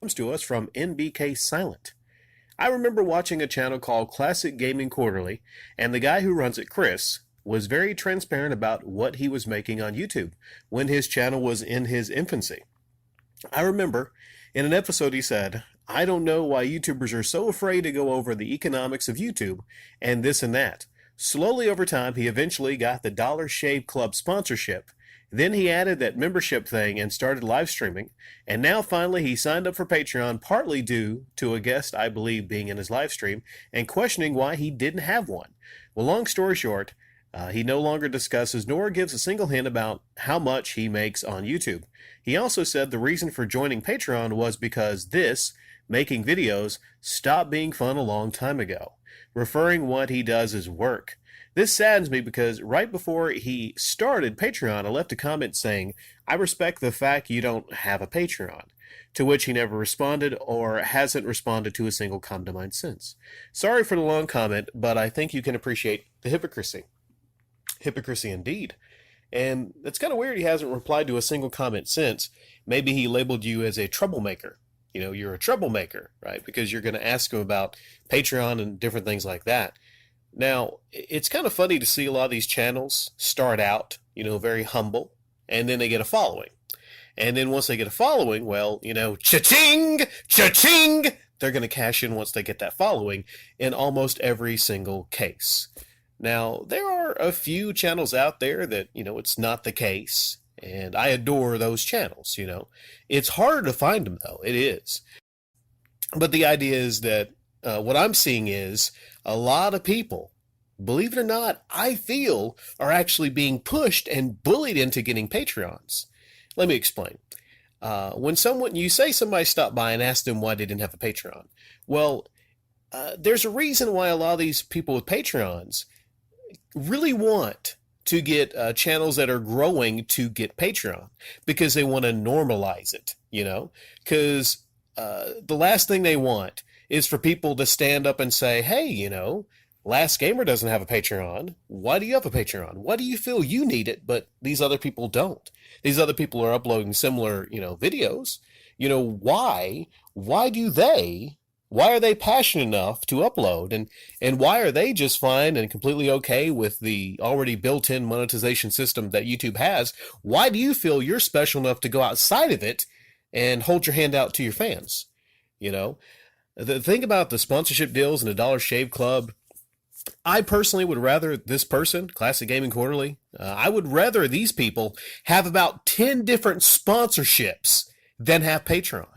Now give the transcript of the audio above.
Comes to us from Nbksilent. I remember watching a channel called Classic Gaming Quarterly, and the guy who runs it, Chris, was very transparent about what he was making on YouTube when his channel was in his infancy. I remember in an episode he said, "I don't know why YouTubers are so afraid to go over the economics of YouTube and this and that." Slowly over time, he eventually got the Dollar Shave Club sponsorship. Then he added that membership thing and started live streaming. And now finally he signed up for Patreon, partly due to a guest, I believe, being in his live stream and questioning why he didn't have one. Well, long story short, he no longer discusses nor gives a single hint about how much he makes on YouTube. He also said the reason for joining Patreon was because making videos, stopped being fun a long time ago, referring what he does as work. This saddens me because right before he started Patreon, I left a comment saying, "I respect the fact you don't have a Patreon," to which he never responded or hasn't responded to a single comment of mine since. Sorry for the long comment, but I think you can appreciate the hypocrisy. Hypocrisy indeed. And it's kind of weird he hasn't replied to a single comment since. Maybe he labeled you as a troublemaker. You're a troublemaker, right? Because you're going to ask him about Patreon and different things like that. Now, it's kind of funny to see a lot of these channels start out, very humble, and then they get a following. And then once they get a following, well, cha-ching, cha-ching, they're going to cash in once they get that following in almost every single case. Now, there are a few channels out there that, it's not the case. And I adore those channels, It's harder to find them, though. It is. But the idea is that what I'm seeing is a lot of people, believe it or not, I feel, are actually being pushed and bullied into getting Patreons. Let me explain. When you say somebody stopped by and asked them why they didn't have a Patreon, well, there's a reason why a lot of these people with Patreons really want to get channels that are growing to get Patreon because they want to normalize it, because the last thing they want is for people to stand up and say, "Hey, Last Gamer doesn't have a Patreon. Why do you have a Patreon? Why do you feel you need it, but these other people don't? These other people are uploading similar, videos. Why are they passionate enough to upload? And why are they just fine and completely okay with the already built-in monetization system that YouTube has? Why do you feel you're special enough to go outside of it and hold your hand out to your fans?" The thing about the sponsorship deals and the Dollar Shave Club, I personally would rather this person, Classic Gaming Quarterly, I would rather these people have about 10 different sponsorships than have Patreon.